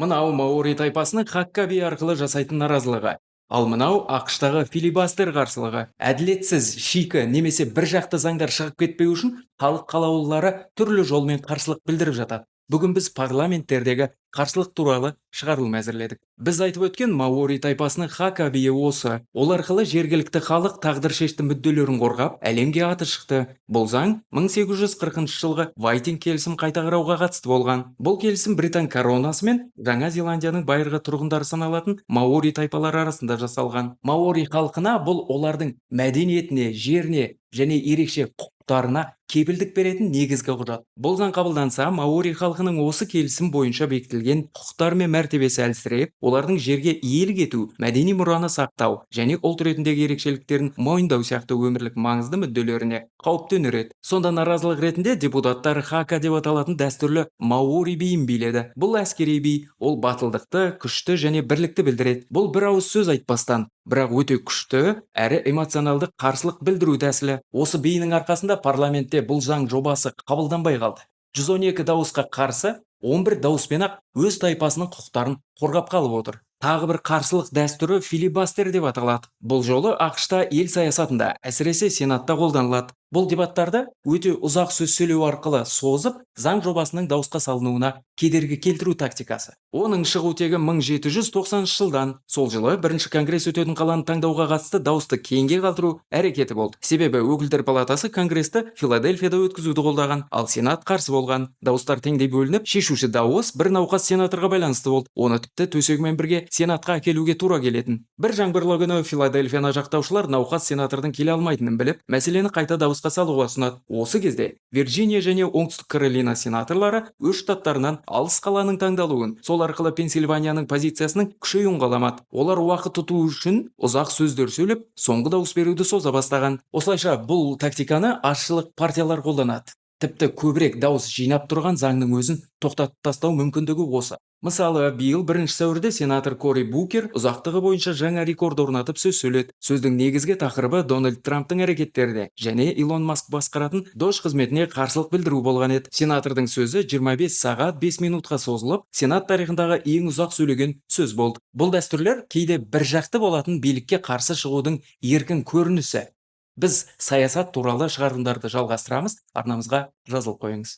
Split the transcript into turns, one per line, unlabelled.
Мынау Маори тайпасының Хаккаби арқылы жасайтын наразылығы. Ал мынау ақштағы филибастер қарсылығы. Әділетсіз, шикі немесе бір жақты заңдар шығып кетпеу үшін халық қалаулылары түрлі жолмен қарсылық білдіріп жатады. Бүгін біз парламенттердегі қарсылық туралы шығарылым әзірледік. Біз айтып өткен Маори тайпасының Хаккабиі осы. Ол арқылы жергілікті халық тағдыршешті мүдделерін қорғап, әлемге аты шықты. Бұл заң 1840 жылғы Вайтинг келісім қайта қарауға қатысты болған. Бұл келісім Британ коронасы мен Жаңа Зеландияның байырғы тұрғындары саналатын Маори тайпалары арасында жасалған. Маори халқына бұл олардың мәдениетіне, жеріне және ерекше құқықтарына кепілдік беретін негізгі құжат. Бұл заң қабылданса, Маори халқының осы келісім бойынша бекітілген құқықтары мен мәртебесі әлсіреп, олардың жерге иелік ету, мәдени мұраны сақтау және ұлт ретіндегі ерекшеліктерін мойындау сияқты өмірлік маңызды мүдделеріне қауіп төнереді. Сонда наразылық ретінде депутаттар хака деп аталатын дәстүрлі Маори биін биледі. Бұл әскери би, ол батылдықты, күшті және бірлікті білдіреді. Бұл бір ауыз сөз айтпастан, бірақ өте күшті әрі эмоционалды қарсылық білдіру тәсілі. Осы биінің арқасында парламентте бұл заң жобасы қабылданбай қалды. 112 дауысқа қарсы 11 дауыспен ақ өз тайпасының құқықтарын қорғап қалып отыр. Тағы бір қарсылық дәстүрі филибастер деп аталады. Бұл жолы ақшта ел саясатында, әсіресе сенатта қолданылады. Бұл дебаттарды өте ұзақ сөз сөйлеу арқылы созып, заң жобасының дауысқа салынуына кедергі келтіру тактикасы. Оның шығу тегі 1790 жылдан. Сол жылы бірінші конгресс өтетін қаланы таңдауға қатысты дауысты кейінге қалдыру әрекеті болды. Себебі өкілдер палатасы конгрессті Филадельфияда өткізуді қолдаған, ал сенат қарсы болған. Дауыстар теңдей бөлініп, шешуші дауыс бір науқас сенаторға байланысты болды. Оны тіпті төсегімен бірге сенатқа әкелуге тура келетін. Бір жаңбырлы күні Филадельфияны жақтаушылар науқас сенатордың келе алмайтынын біліп, мәселені қайта дауысқа салуға ұсынады. Осы кезде Вирджиния және Оңтүстік Каролина сенаторлары өз штаттарынан алыс қаланың таңдалуын, сол арқылы Пенсильванияның позициясының күшеюін қаламады. Олар уақыт ұту үшін ұзақ сөздер сөйлеп, соңғы дауыс беруді соза бастаған. Осылайша бұл тактиканы азшылық партиялар қолданады. Тіпті көбірек дауыс жинап тұрған заңның өзін тоқтатып тастау мүмкіндігі осы. Мысалы, биыл 1 сәуірде сенатор Кори Букер ұзақтығы бойынша жаңа рекорд орнатып сөз сөйледі. Сөздің негізгі тақырыбы Дональд Трамптың әрекеттеріне және Илон Маск басқаратын Дож қызметіне қарсылық білдіру болған еді. Сенатордың сөзі 25 сағат 5 минутқа созылып, сенат тарихындағы ең ұзақ сөйлеген сөз болды. Бұл дәстүрлер кейде бір жақты болатын билікке қарсы шығудың еркін көрінісі. Біз саясат туралы шығарылымдарды жалғастырамыз. Арнамызға жазылып қойыңыз.